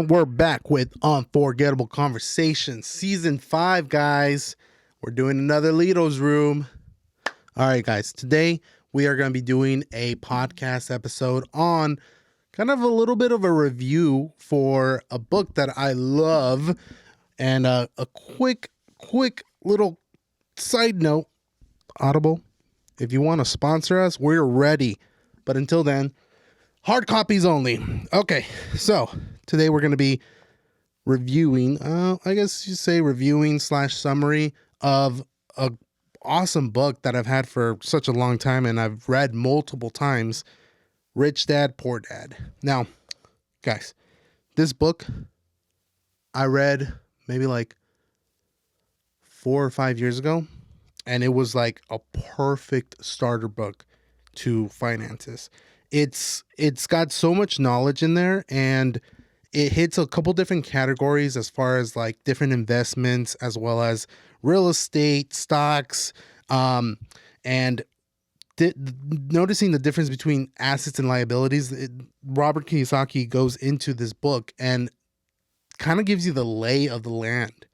And we're back with Unforgettable Conversations, Season 5, guys. We're doing another Lito's Room. All right, guys. Today, we are going to be doing a podcast episode on kind of a little bit of a review for a book that I love. And a quick little side note, Audible, if you want to sponsor us, we're ready. But until then, hard copies only. Okay, so today we're going to be reviewing, I guess you say reviewing / summary of a awesome book that I've had for such a long time and I've read multiple times, Rich Dad, Poor Dad. Now, guys, this book I read maybe like 4 or 5 years ago, and it was like a perfect starter book to finances. It's got so much knowledge in there, and it hits a couple different categories as far as like different investments as well as real estate, stocks, and noticing the difference between assets and liabilities. Robert Kiyosaki goes into this book and kind of gives you the lay of the land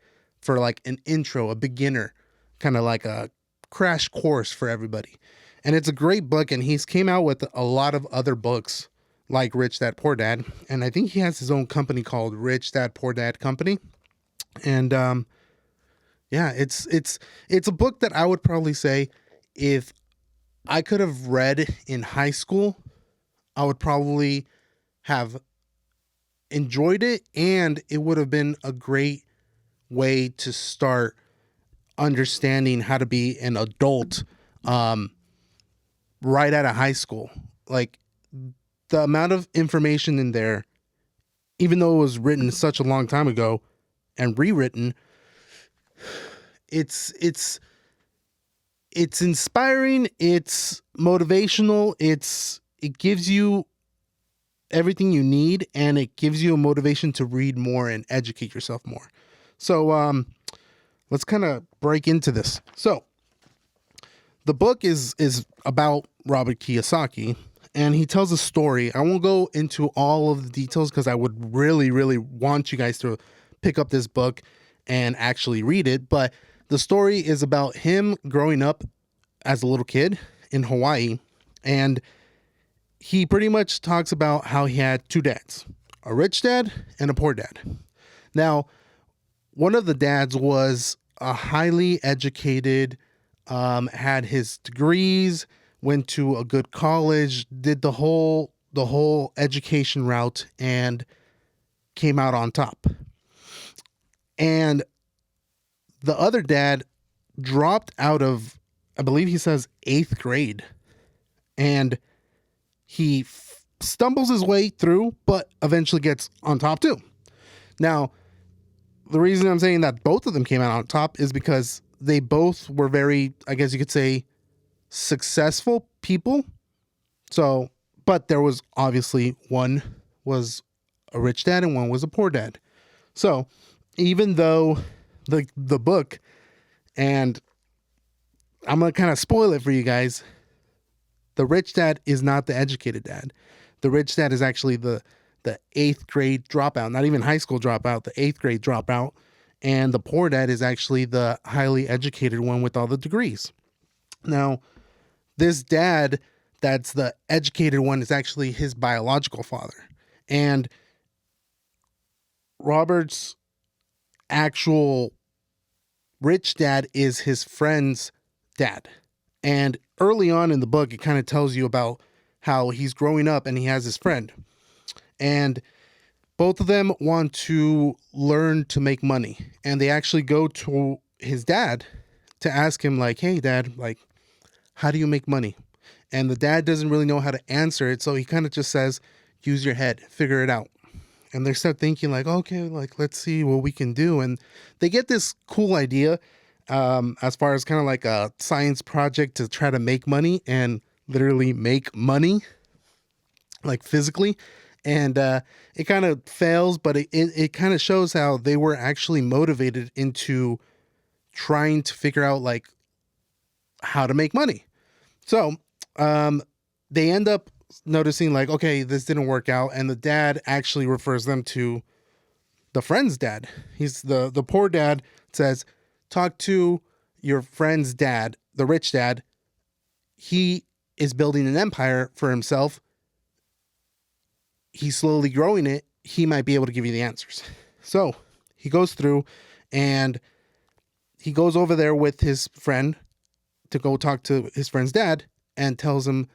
for like an intro, a beginner, kind of like a crash course for everybody. And it's a great book, and he's came out with a lot of other books like Rich Dad, Poor Dad. And I think he has his own company called Rich Dad, Poor Dad Company. And yeah, it's a book that I would probably say if I could have read in high school, I would probably have enjoyed it, and it would have been a great way to start understanding how to be an adult right out of high school. Like, the amount of information in there, even though it was written such a long time ago and rewritten, it's inspiring, it's motivational, it gives you everything you need, and it gives you a motivation to read more and educate yourself more. So let's kind of break into this. So the book is about Robert Kiyosaki, and he tells a story. I won't go into all of the details because I would really want you guys to pick up this book and actually read it. But the story is about him growing up as a little kid in Hawaii, and he pretty much talks about how he had two dads, a rich dad and a poor dad. Now, one of the dads was a highly educated, had his degrees, went to a good college, did the whole education route, and came out on top. And the other dad dropped out of, I believe he says, 8th grade, and he stumbles his way through, but eventually gets on top too. Now, the reason I'm saying that both of them came out on top is because they both were very, I guess you could say, successful people. So, but there was obviously one was a rich dad and one was a poor dad. So, even though the book, and I'm going to kind of spoil it for you guys, the rich dad is not the educated dad. The rich dad is actually the 8th grade dropout, not even high school dropout, the 8th grade dropout. And the poor dad is actually the highly educated one with all the degrees. Now, this dad that's the educated one is actually his biological father. And Robert's actual rich dad is his friend's dad. And early on in the book, it kind of tells you about how he's growing up and he has his friend. And both of them want to learn to make money. And they actually go to his dad to ask him, like, hey, Dad, like, how do you make money? And the dad doesn't really know how to answer it. So he kind of just says, use your head, figure it out. And they start thinking like, okay, like, let's see what we can do. And they get this cool idea as far as kind of like a science project to try to make money and literally make money, like physically. And it kind of fails, but it kind of shows how they were actually motivated into trying to figure out like how to make money. So they end up noticing like, okay, this didn't work out. And the dad actually refers them to the friend's dad. He's the poor dad says, talk to your friend's dad, the rich dad. He is building an empire for himself. He's slowly growing it. He might be able to give you the answers. So he goes through and he goes over there with his friend to go talk to his friend's dad and tells him,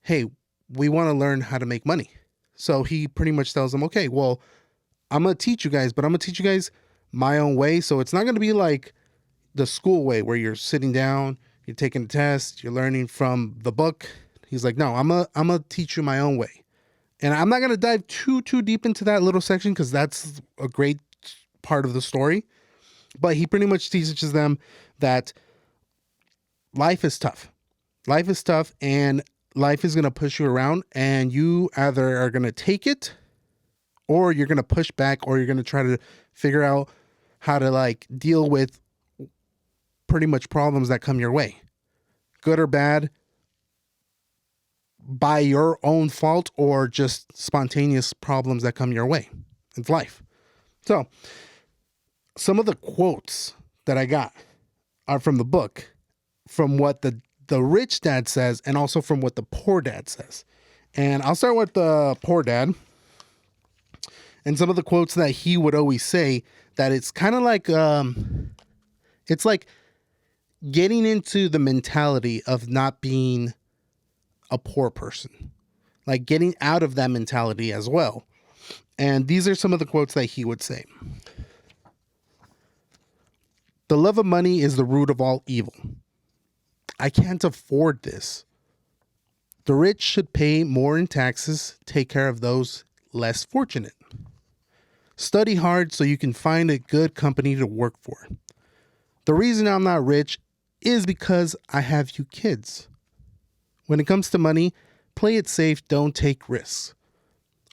hey, we want to learn how to make money. So he pretty much tells them, okay, well, I'm going to teach you guys, but I'm going to teach you guys my own way. So it's not going to be like the school way where you're sitting down, you're taking a test, you're learning from the book. He's like, no, I'm going to teach you my own way. And I'm not going to dive too deep into that little section because that's a great part of the story. But he pretty much teaches them that life is tough. Life is tough and life is going to push you around, and you either are going to take it or you're going to push back, or you're going to try to figure out how to like deal with pretty much problems that come your way, good or bad, by your own fault or just spontaneous problems that come your way. It's life. So some of the quotes that I got are from the book, from what the rich dad says, and also from what the poor dad says. And I'll start with the poor dad. And some of the quotes that he would always say, that it's kind of like, it's like getting into the mentality of not being a poor person, like getting out of that mentality as well. And these are some of the quotes that he would say. The love of money is the root of all evil. I can't afford this. The rich should pay more in taxes, take care of those less fortunate. Study hard so you can find a good company to work for. The reason I'm not rich is because I have you kids. When it comes to money, play it safe, don't take risks.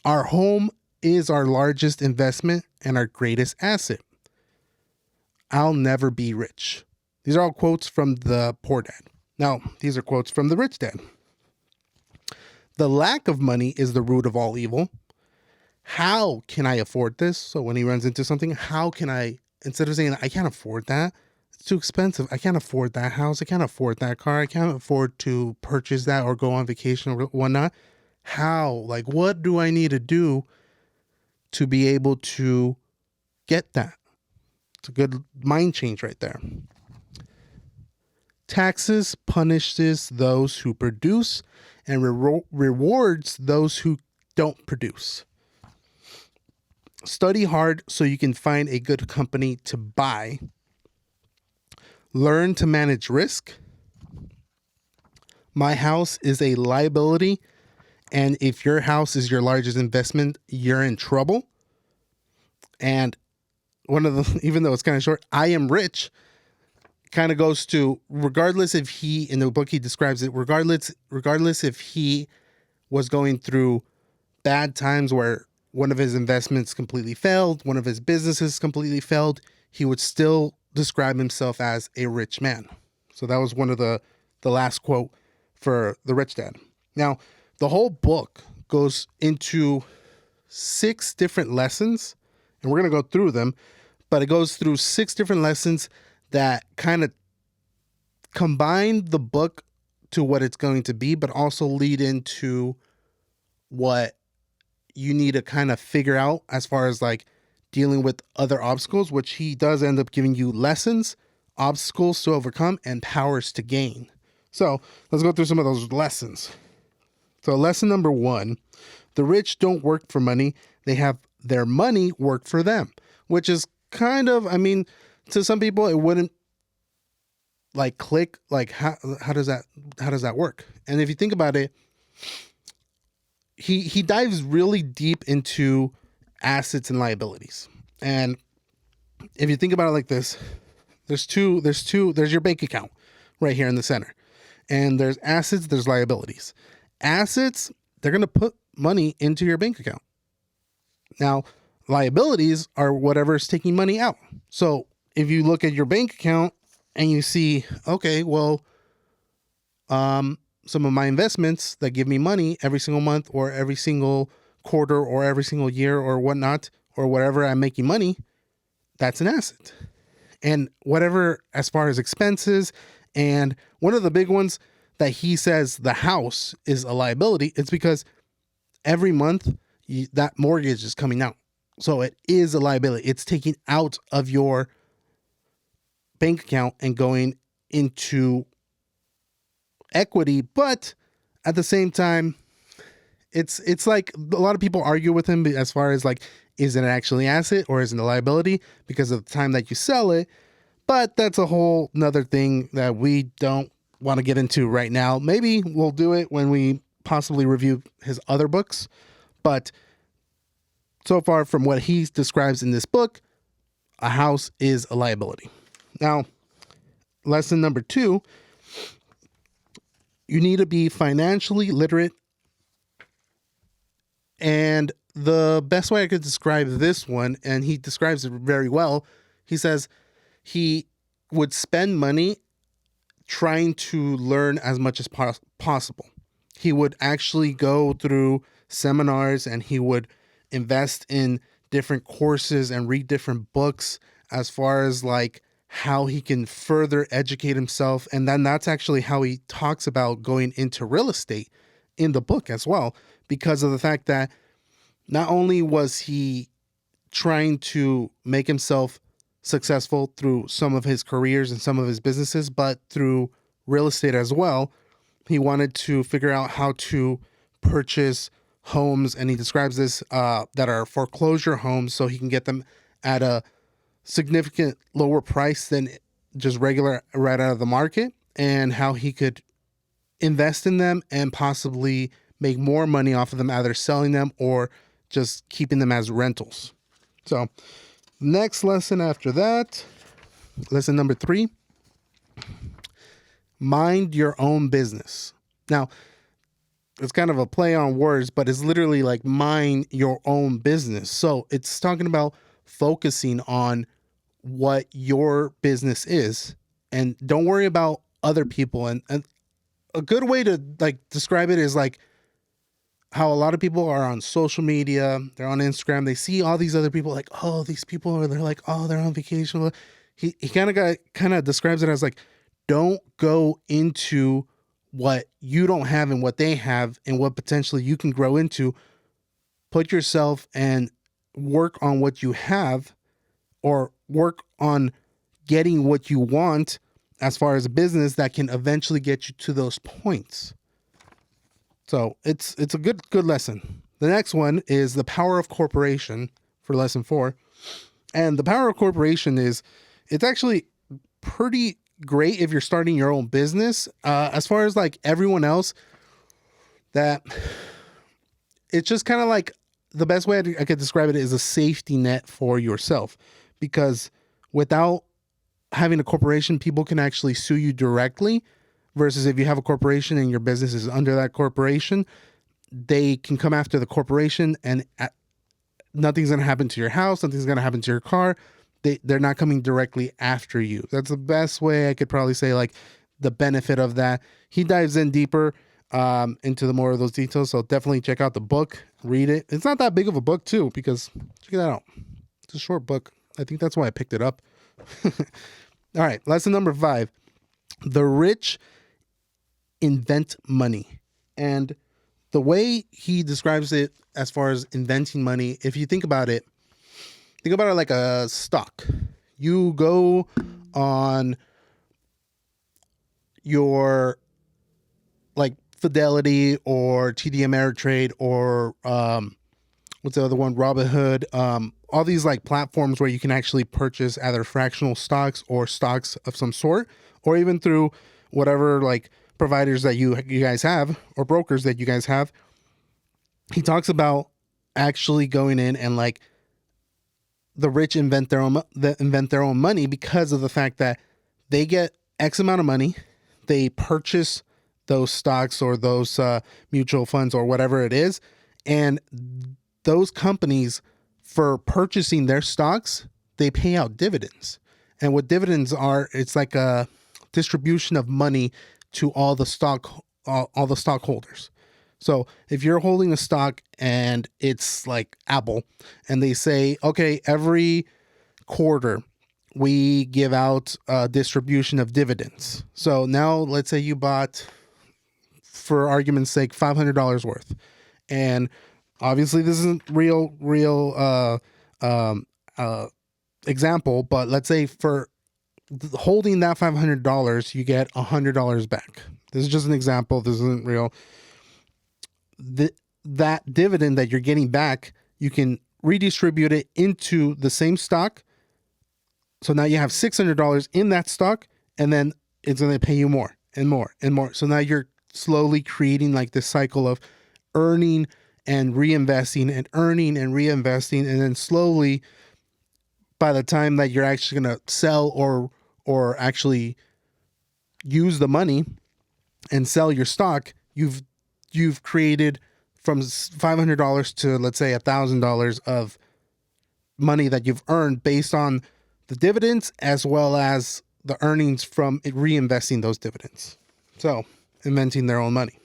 Our home is our largest investment and our greatest asset. I'll never be rich. These are all quotes from the poor dad. Now, these are quotes from the rich dad. The lack of money is the root of all evil. How can I afford this? So when he runs into something, how can I, instead of saying, I can't afford that, it's too expensive, I can't afford that house, I can't afford that car, I can't afford to purchase that or go on vacation or whatnot. How? Like, what do I need to do to be able to get that? It's a good mind change right there. Taxes punishes those who produce and rewards those who don't produce. Study hard so you can find a good company to buy. Learn to manage risk. My house is a liability, and if your house is your largest investment, you're in trouble. And one of the, even though it's kind of short, I am rich, kind of goes to, regardless if he, in the book he describes it, regardless if he was going through bad times where one of his investments completely failed, one of his businesses completely failed, he would still describe himself as a rich man. So that was one of the last quote for the rich dad. Now, the whole book goes into 6 different lessons, and we're going to go through them, but it goes through 6 different lessons that kind of combine the book to what it's going to be, but also lead into what you need to kind of figure out as far as like dealing with other obstacles, which he does end up giving you lessons, obstacles to overcome, and powers to gain. So let's go through some of those lessons. So lesson number 1, the rich don't work for money. They have their money work for them, which is kind of, I mean, to some people it wouldn't like click, like how does that work? And if you think about it, he dives really deep into assets and liabilities. And if you think about it like this, there's your bank account right here in the center. And there's assets, there's liabilities. Assets, they're going to put money into your bank account. Now, liabilities are whatever's taking money out. So if you look at your bank account and you see, okay, well, some of my investments that give me money every single month or every single quarter or every single year or whatnot, or whatever I'm making money, that's an asset. And whatever as far as expenses, and one of the big ones that he says the house is a liability, it's because every month that mortgage is coming out. So it is a liability. It's taking out of your bank account and going into equity. But at the same time, it's like a lot of people argue with him as far as like, is it actually an asset or is it a liability because of the time that you sell it? But that's a whole nother thing that we don't want to get into right now. Maybe we'll do it when we possibly review his other books. But so far from what he describes in this book, a house is a liability. Now, lesson number 2, you need to be financially literate. And the best way I could describe this one, and he describes it very well, he says he would spend money trying to learn as much as possible. He would actually go through seminars and he would invest in different courses and read different books as far as like how he can further educate himself. And then that's actually how he talks about going into real estate in the book as well, because of the fact that not only was he trying to make himself successful through some of his careers and some of his businesses, but through real estate as well. He wanted to figure out how to purchase homes, and he describes this that are foreclosure homes, so he can get them at a significant lower price than just regular right out of the market, and how he could invest in them and possibly make more money off of them, either selling them or just keeping them as rentals. So next lesson after that, lesson number 3, mind your own business. Now, it's kind of a play on words, but it's literally like mind your own business. So it's talking about focusing on what your business is and don't worry about other people. And a good way to like describe it is like how a lot of people are on social media, they're on Instagram, they see all these other people like, oh, these people are, they're like, oh, they're on vacation. He kind of describes it as like, don't go into what you don't have and what they have and what potentially you can grow into. Put yourself and work on what you have, or work on getting what you want as far as a business that can eventually get you to those points. So it's a good lesson. The next one is the power of corporation for lesson 4. And the power of corporation is, it's actually pretty great if you're starting your own business. As far as like everyone else, that it's just kind of like the best way I could describe it is a safety net for yourself, because without having a corporation, people can actually sue you directly. Versus if you have a corporation and your business is under that corporation, they can come after the corporation and nothing's going to happen to your house. Nothing's going to happen to your car. They're not coming directly after you. That's the best way I could probably say like the benefit of that. He dives in deeper into the more of those details. So definitely check out the book, read it. It's not that big of a book too, because check that out. It's a short book. I think that's why I picked it up. All right. Lesson number 5, the rich invent money. And the way he describes it as far as inventing money, if you think about it like a stock. You go on your like Fidelity or TD Ameritrade or what's the other one? Robinhood. All these like platforms where you can actually purchase either fractional stocks or stocks of some sort, or even through whatever like providers that you guys have or brokers that you guys have. He talks about actually going in and like the rich invent their own money because of the fact that they get X amount of money, they purchase those stocks or those mutual funds or whatever it is, and those companies, for purchasing their stocks, they pay out dividends. And what dividends are, it's like a distribution of money to all the stockholders. So if you're holding a stock and it's like Apple, and they say, okay, every quarter we give out a distribution of dividends. So now let's say you bought, for argument's sake, $500 worth. And obviously this isn't real example, but let's say for holding that $500, you get $100 back. This is just an example. This isn't real. That dividend that you're getting back, you can redistribute it into the same stock. So now you have $600 in that stock, and then it's going to pay you more and more and more. So now you're slowly creating like this cycle of earning and reinvesting and earning and reinvesting. And then slowly, by the time that you're actually going to sell or actually use the money and sell your stock, you've created from $500 to, let's say, $1,000 of money that you've earned based on the dividends as well as the earnings from reinvesting those dividends. So, inventing their own money.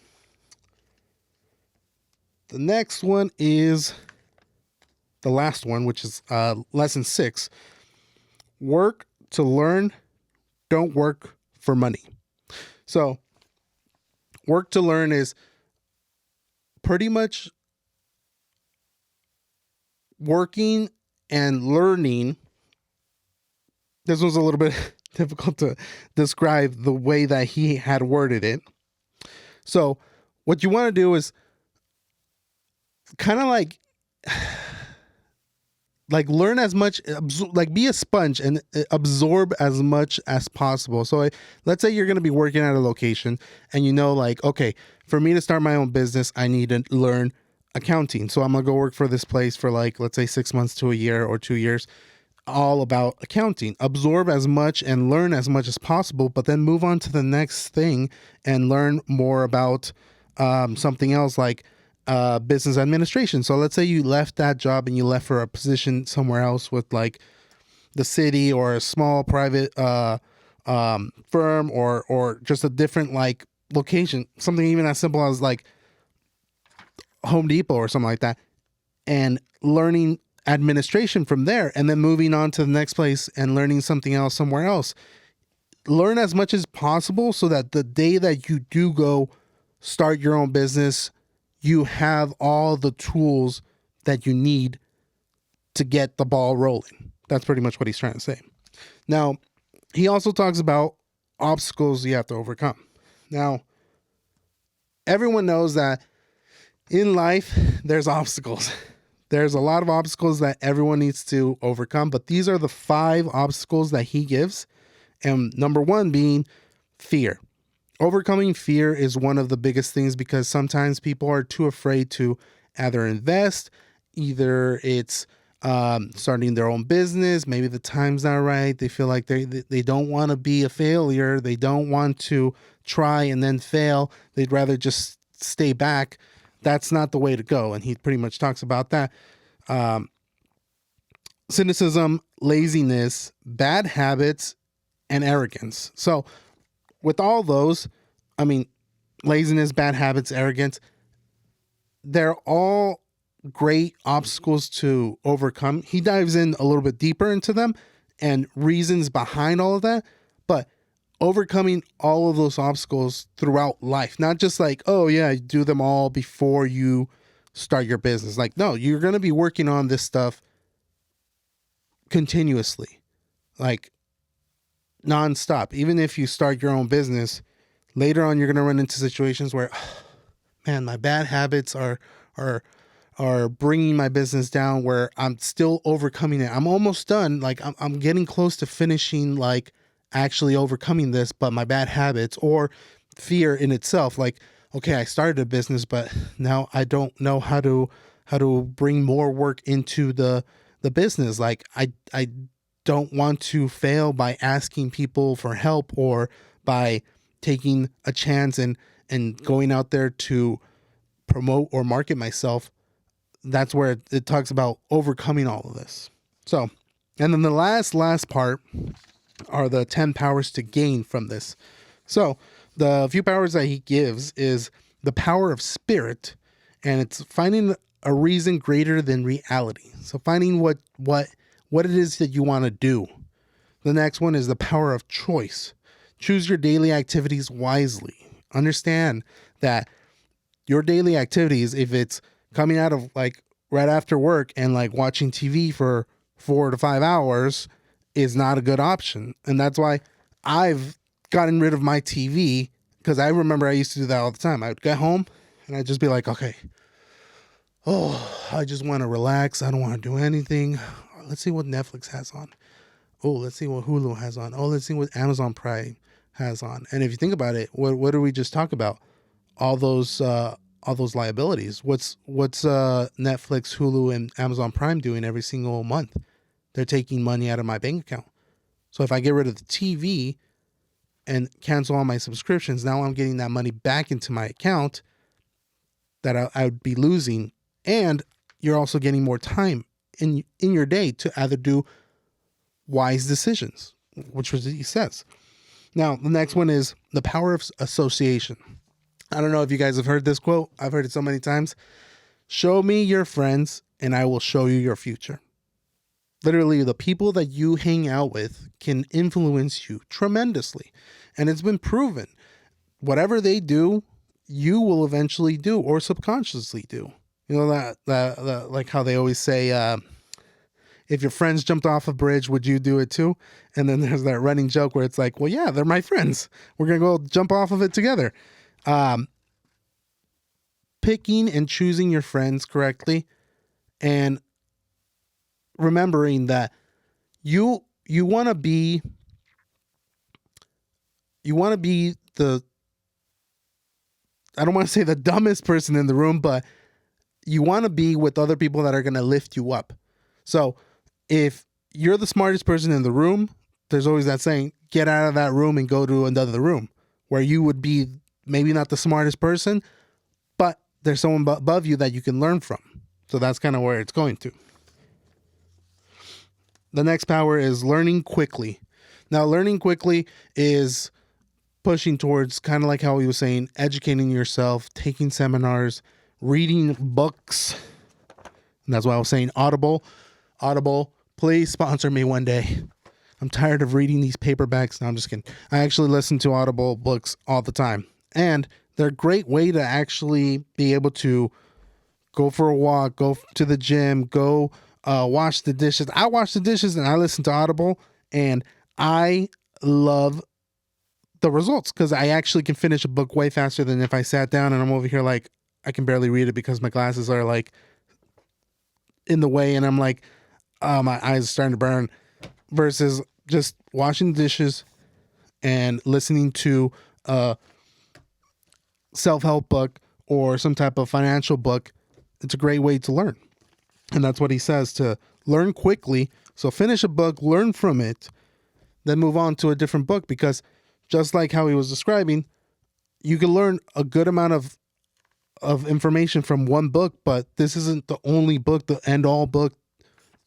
The next one is the last one, which is lesson 6. Work to learn, don't work for money. So, work to learn is pretty much working and learning. This was a little bit difficult to describe the way that he had worded it. So what you want to do is kind of like learn as much, like be a sponge and absorb as much as possible. So let's say you're going to be working at a location and you know, like, okay, for me to start my own business, I need to learn accounting. So I'm going to go work for this place for like, let's say 6 months to a year or 2 years, all about accounting. Absorb as much and learn as much as possible, but then move on to the next thing and learn more about something else like business administration. So let's say you left that job and you left for a position somewhere else with like the city or a small private firm or just a different like location, something even as simple as like Home Depot or something like that, and learning administration from there, and then moving on to the next place and learning something else somewhere else. Learn as much as possible so that the day that you do go start your own business, you have all the tools that you need to get the ball rolling. That's pretty much what he's trying to say. Now, he also talks about obstacles you have to overcome. Now, everyone knows that in life, there's obstacles. There's a lot of obstacles that everyone needs to overcome, but these are the 5 obstacles that he gives. And number 1 being fear. Overcoming fear is one of the biggest things because sometimes people are too afraid to either invest, either it's starting their own business, maybe the time's not right, they feel like they don't want to be a failure, they don't want to try and then fail, they'd rather just stay back. That's not the way to go, and he pretty much talks about that. Cynicism, laziness, bad habits, and arrogance. So with all those, I mean, laziness, bad habits, arrogance, they're all great obstacles to overcome. He dives in a little bit deeper into them and reasons behind all of that, but overcoming all of those obstacles throughout life, not just like, oh yeah, do them all before you start your business. Like, no, you're going to be working on this stuff continuously, like nonstop. Even if you start your own business, later on, you're going to run into situations where, oh, man, my bad habits are bringing my business down, where I'm still overcoming it. I'm almost done. Like I'm getting close to finishing, like actually overcoming this, but my bad habits or fear in itself, like, okay, I started a business, but now I don't know how to bring more work into the business. Like I don't want to fail by asking people for help or by taking a chance and going out there to promote or market myself. That's where it talks about overcoming all of this. So, and then the last part are the 10 powers to gain from this. So the few powers that he gives is the power of spirit, and it's finding a reason greater than reality. So finding what it is that you want to do. The next one is the power of choice. Choose your daily activities wisely. Understand that your daily activities, if it's coming out of like right after work and like watching TV for 4 to 5 hours, is not a good option. And that's why I've gotten rid of my TV, because I remember I used to do that all the time. I would get home and I'd just be like, okay, I just want to relax. I don't want to do anything. Let's see what Netflix has on. Oh, let's see what Hulu has on. Oh, let's see what Amazon Prime has on. And if you think about it, what did we just talk about? All those liabilities. What's Netflix, Hulu, and Amazon Prime doing every single month? They're taking money out of my bank account. So if I get rid of the TV and cancel all my subscriptions, now I'm getting that money back into my account that I would be losing. And you're also getting more time in your day to either do wise decisions, which was what he says. Now, the next one is the power of association. I don't know if you guys have heard this quote. I've heard it so many times. Show me your friends and I will show you your future. Literally, the people that you hang out with can influence you tremendously. And it's been proven. Whatever they do, you will eventually do or subconsciously do. You know, that like how they always say, if your friends jumped off a bridge, would you do it too? And then there's that running joke where it's like, well, yeah, they're my friends. We're going to go jump off of it together. Picking and choosing your friends correctly, and remembering that you want to be the, I don't want to say the dumbest person in the room, but you want to be with other people that are going to lift you up. So if you're the smartest person in the room, there's always that saying, get out of that room and go to another room, where you would be maybe not the smartest person, but there's someone above you that you can learn from. So that's kind of where it's going to. The next power is learning quickly. Now, learning quickly is pushing towards, kind of like how he was saying, educating yourself, taking seminars, reading books. And that's why I was saying Audible. Audible, please sponsor me one day. I'm tired of reading these paperbacks. No, I'm just kidding. I actually listen to Audible books all the time. And they're a great way to actually be able to go for a walk, go to the gym, go wash the dishes. I wash the dishes and I listen to Audible, and I love the results because I actually can finish a book way faster than if I sat down and I'm over here like I can barely read it because my glasses are like in the way and I'm like, my eyes are starting to burn, versus just washing the dishes and listening to a self-help book or some type of financial book. It's a great way to learn. And that's what he says, to learn quickly. So finish a book, learn from it, then move on to a different book, because just like how he was describing, you can learn a good amount of information from one book, but this isn't the only book, the end-all book.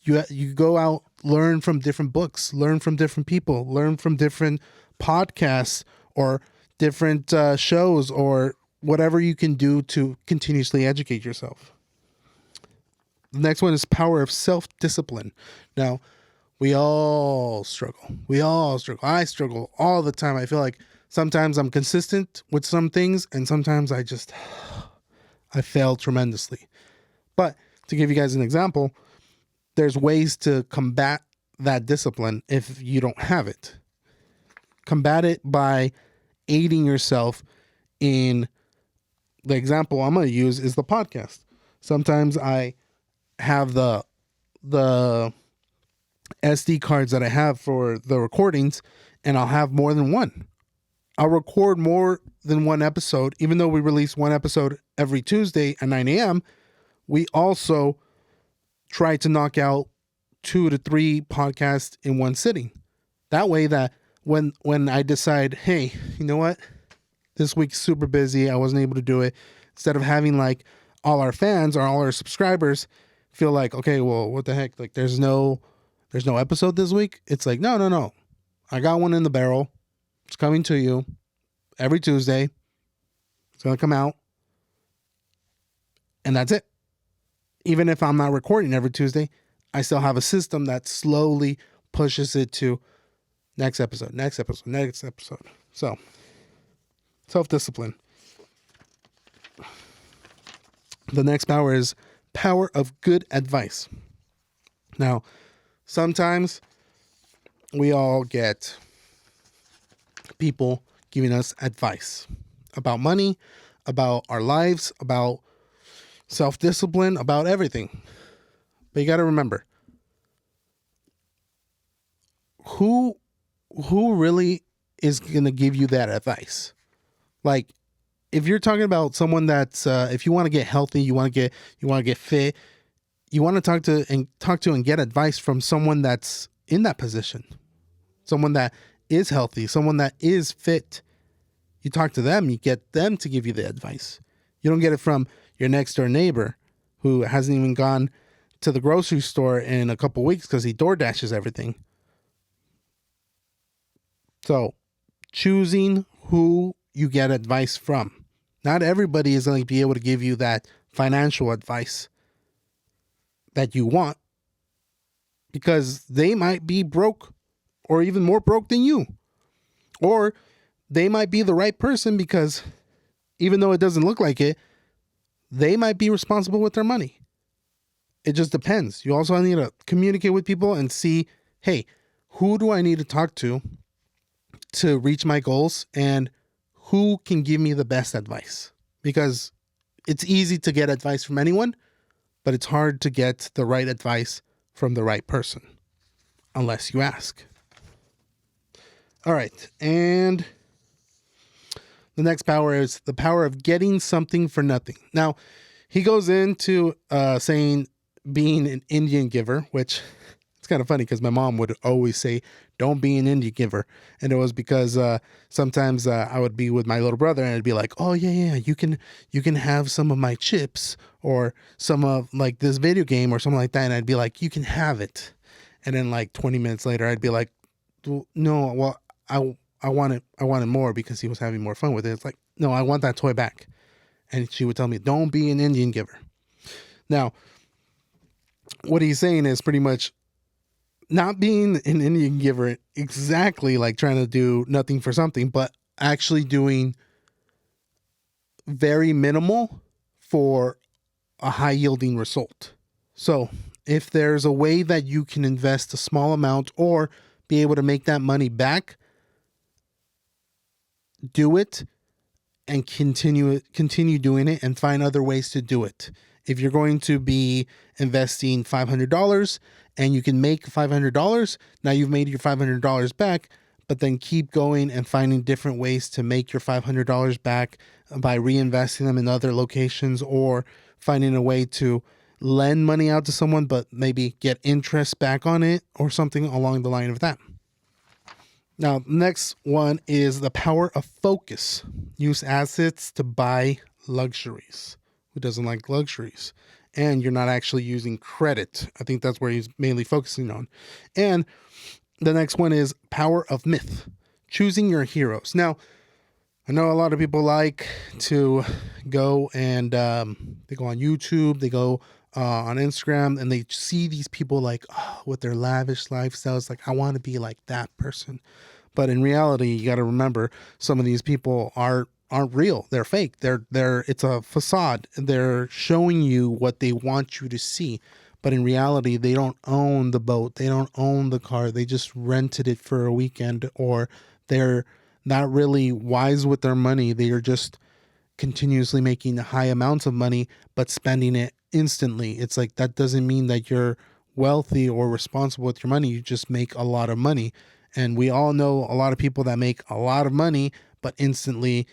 You go out, learn from different books, learn from different people, learn from different podcasts or different shows or whatever you can do to continuously educate yourself. The next one is power of self-discipline. Now, we all struggle. I struggle all the time. I feel like sometimes I'm consistent with some things and sometimes I fail tremendously. But to give you guys an example, there's ways to combat that discipline if you don't have it. Combat it by aiding yourself in, the example I'm going to use is the podcast. Sometimes I have the SD cards that I have for the recordings, and I'll have more than one. I'll record more than one episode. Even though we release one episode every Tuesday at 9 a.m., we also try to knock out 2 to 3 podcasts in one sitting. That way that when I decide, hey, you know what? This week's super busy, I wasn't able to do it. Instead of having like all our fans or all our subscribers feel like, okay, well, what the heck? Like there's no episode this week. It's like, no. I got one in the barrel. It's coming to you every Tuesday. It's going to come out. And that's it. Even if I'm not recording every Tuesday, I still have a system that slowly pushes it to next episode, next episode, next episode. So, self-discipline. The next power is power of good advice. Now, sometimes we all get people giving us advice about money, about our lives, about self-discipline, about everything. But you got to remember, who really is going to give you that advice? Like, if you're talking about someone that's, if you want to get healthy, you want to get fit, you want to talk to and get advice from someone that's in that position, someone that is healthy, someone that is fit. You talk to them, you get them to give you the advice. You don't get it from your next door neighbor who hasn't even gone to the grocery store in a couple weeks because he door dashes everything. So, choosing who you get advice from. Not everybody is going to be able to give you that financial advice that you want, because they might be broke or even more broke than you. Or they might be the right person because even though it doesn't look like it, they might be responsible with their money. It just depends. You also need to communicate with people and see, hey, who do I need to talk to reach my goals, and who can give me the best advice? Because it's easy to get advice from anyone, but it's hard to get the right advice from the right person unless you ask. All right. And the next power is the power of getting something for nothing. Now, he goes into saying being an Indian giver, which it's kind of funny because my mom would always say, don't be an Indian giver. And it was because sometimes I would be with my little brother and I'd be like, oh, yeah, you can have some of my chips or some of like this video game or something like that. And I'd be like, you can have it. And then like 20 minutes later, I'd be like, no, well, I wanted more because he was having more fun with it. It's like, no, I want that toy back. And she would tell me, don't be an Indian giver. Now, what he's saying is pretty much not being an Indian giver exactly like trying to do nothing for something, but actually doing very minimal for a high yielding result. So if there's a way that you can invest a small amount or be able to make that money back, do it and continue doing it and find other ways to do it. If you're going to be investing $500 and you can make $500, now you've made your $500 back, but then keep going and finding different ways to make your $500 back by reinvesting them in other locations or finding a way to lend money out to someone, but maybe get interest back on it or something along the line of that. Now, next one is the power of focus. Use assets to buy luxuries. Who doesn't like luxuries? And you're not actually using credit. I think that's where he's mainly focusing on. And the next one is power of myth. Choosing your heroes. Now, I know a lot of people like to go and they go on YouTube, they go on Instagram, and they see these people like with their lavish lifestyles. Like, I want to be like that person. But in reality, you got to remember, some of these people aren't real. They're fake. It's a facade. They're showing you what they want you to see. But in reality, they don't own the boat. They don't own the car. They just rented it for a weekend, or they're not really wise with their money. They are just continuously making high amounts of money, but spending it instantly. It's like, that doesn't mean that you're wealthy or responsible with your money. You just make a lot of money. And we all know a lot of people that make a lot of money, but instantly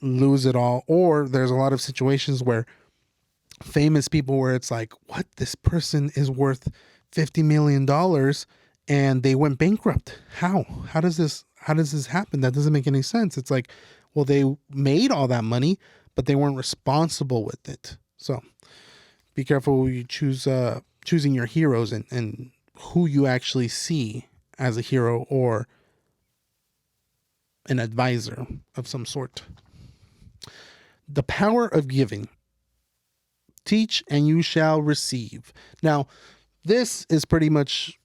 lose it all. Or there's a lot of situations where famous people where it's like, what? This person is worth $50 million and they went bankrupt. How does this happen? That doesn't make any sense. It's like, well, they made all that money, but they weren't responsible with it. So be careful when you choosing your heroes and who you actually see as a hero or an advisor of some sort. The power of giving. Teach and you shall receive. Now, this is pretty much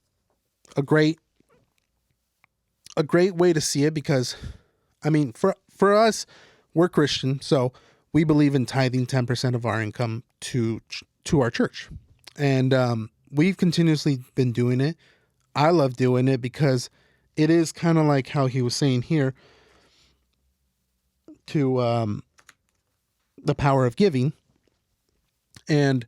a great way to see it, because I mean, for us, we're Christian, so we believe in tithing 10% of our income to our church. And we've continuously been doing it. I love doing it because it is kind of like how he was saying here, to the power of giving. And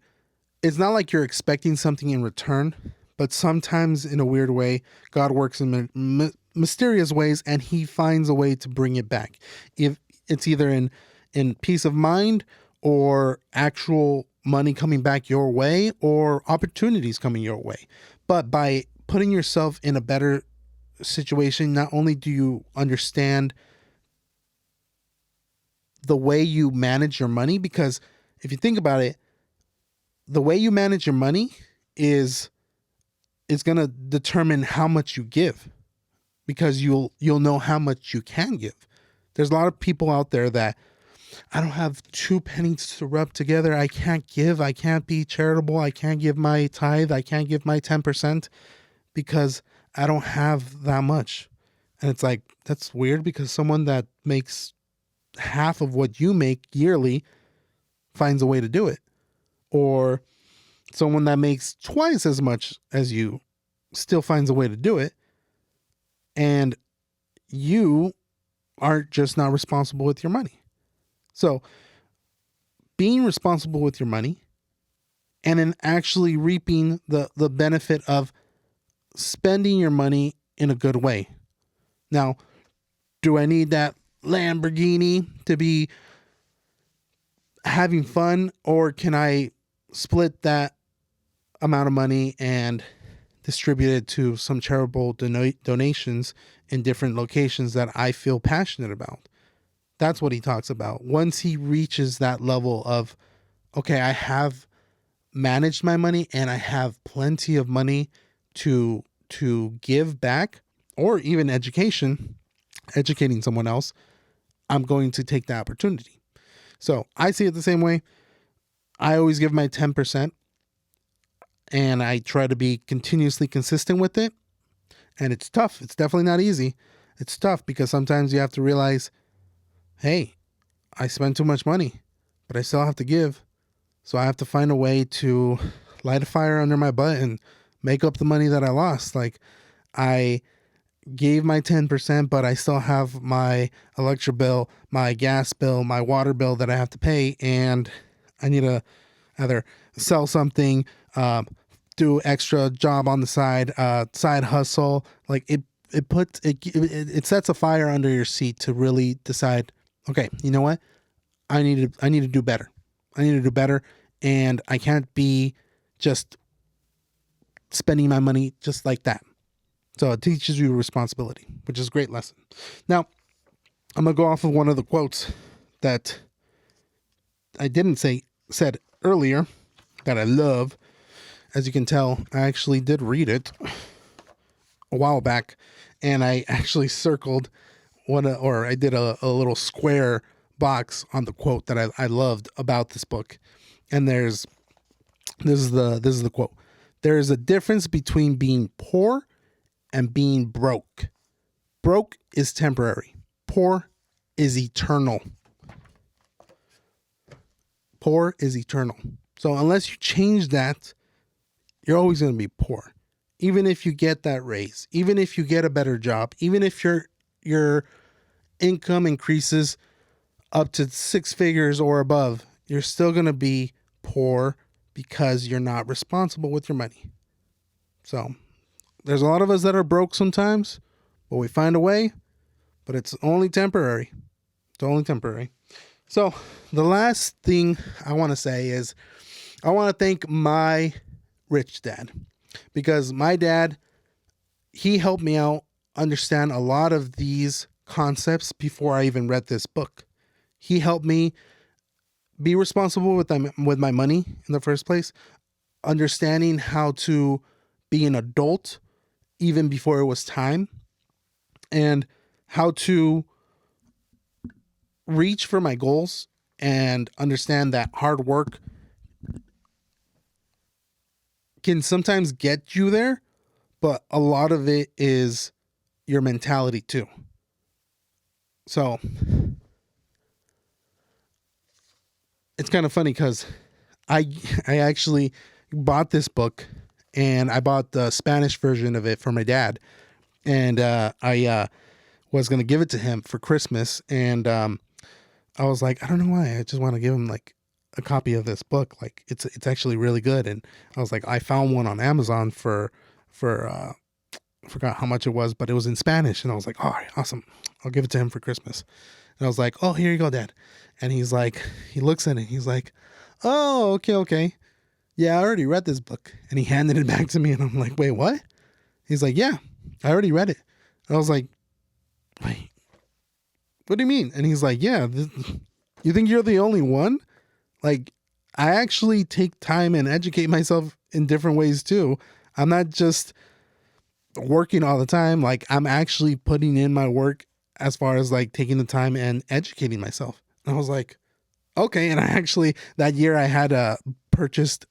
it's not like you're expecting something in return, but sometimes in a weird way, God works in mysterious ways, and he finds a way to bring it back. If it's either in peace of mind, or actual money coming back your way, or opportunities coming your way. But by putting yourself in a better situation, not only do you understand the way you manage your money, because if you think about it, the way you manage your money is going to determine how much you give, because you'll know how much you can give. There's a lot of people out there that, I don't have 2 pennies to rub together. I can't give. I can't be charitable. I can't give my tithe. I can't give my 10% because I don't have that much. And it's like, that's weird, because someone that makes half of what you make yearly finds a way to do it. Or someone that makes twice as much as you still finds a way to do it. And you are just not responsible with your money. So being responsible with your money, and then actually reaping the benefit of spending your money in a good way. Now, do I need that Lamborghini to be having fun, or can I split that amount of money and distribute it to some charitable donations in different locations that I feel passionate about? That's what he talks about. Once he reaches that level of, okay, I have managed my money and I have plenty of money to give back, or even educating someone else, I'm going to take the opportunity. So I see it the same way. I always give my 10%, and I try to be continuously consistent with it. And it's tough. It's definitely not easy. It's tough because sometimes you have to realize, hey, I spend too much money, but I still have to give. So I have to find a way to light a fire under my butt and make up the money that I lost. Like, I gave my 10%, but I still have my electric bill, my gas bill, my water bill that I have to pay. And I need to either sell something, do extra job on the side, side hustle. Like it sets a fire under your seat to really decide, okay, you know what? I need to do better. I need to do better. And I can't be just spending my money just like that. So it teaches you responsibility, which is a great lesson. Now, I'm going to go off of one of the quotes that I didn't said earlier that I love. As you can tell, I actually did read it a while back, and I actually circled I did a little square box on the quote that I loved about this book. And this is the quote. There is a difference between being poor and being broke. Broke is temporary. Poor is eternal. Poor is eternal. So unless you change that, you're always going to be poor. Even if you get that raise, even if you get a better job, even if your income increases up to 6 figures or above, you're still going to be poor because you're not responsible with your money. So there's a lot of us that are broke sometimes, but we find a way, but it's only temporary. It's only temporary. So the last thing I want to say is I want to thank my rich dad, because my dad, he helped me out understand a lot of these concepts before I even read this book. He helped me be responsible with my money in the first place, understanding how to be an adult even before it was time, and how to reach for my goals and understand that hard work can sometimes get you there, but a lot of it is your mentality too. So it's kind of funny because I actually bought this book, and I bought the Spanish version of it for my dad, and I was gonna give it to him for Christmas, and I was like, I don't know why, I just want to give him like a copy of this book. Like it's actually really good. And I was like, I found one on Amazon for I forgot how much it was, but it was in Spanish, and I was like, all right, awesome, I'll give it to him for Christmas. And I was like, oh, here you go, Dad. And he's like, he looks at it, he's like, oh, okay. Yeah, I already read this book. And he handed it back to me, and I'm like, wait, what? He's like, yeah, I already read it. And I was like, wait, what do you mean? And he's like, yeah, you think you're the only one? Like, I actually take time and educate myself in different ways too. I'm not just working all the time. Like, I'm actually putting in my work as far as like taking the time and educating myself. And I was like, okay. And I actually, that year I had purchased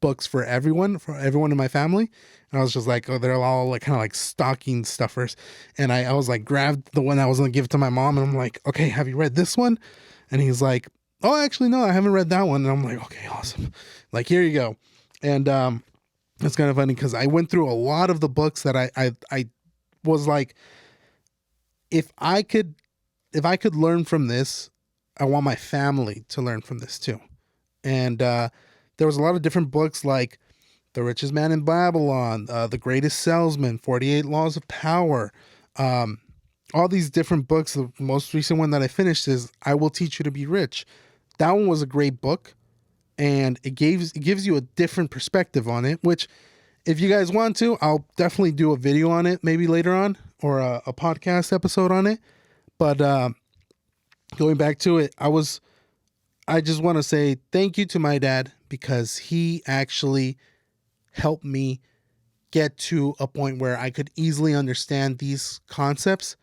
books for everyone in my family. And I was just like, oh, they're all like kind of like stocking stuffers. And I was like, grabbed the one I was going to give to my mom. And I'm like, okay, have you read this one? And he's like, oh, actually, no, I haven't read that one. And I'm like, okay, awesome. Like, here you go. And it's kind of funny because I went through a lot of the books that I was like, if I could learn from this, I want my family to learn from this too. And there was a lot of different books like The Richest Man in Babylon, The Greatest Salesman, 48 Laws of Power, all these different books. The most recent one that I finished is I Will Teach You to Be Rich. That one was a great book, and it gives you a different perspective on it, which if you guys want to, I'll definitely do a video on it maybe later on, or a podcast episode on it. But going back to it, I just want to say thank you to my dad, because he actually helped me get to a point where I could easily understand these concepts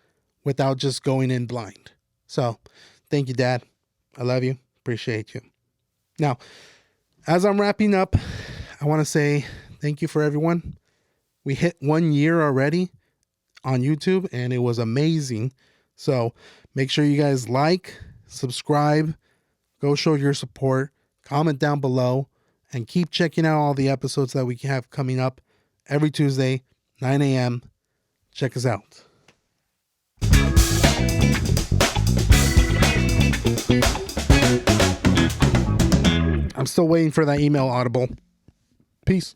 without just going in blind. So thank you, Dad. I love you. Appreciate you. Now, as I'm wrapping up, I want to say thank you for everyone. We hit 1 year already on YouTube, and it was amazing. So make sure you guys like, subscribe, go show your support, comment down below, and keep checking out all the episodes that we have coming up every Tuesday, 9 a.m. Check us out. I'm still waiting for that email, Audible. Peace.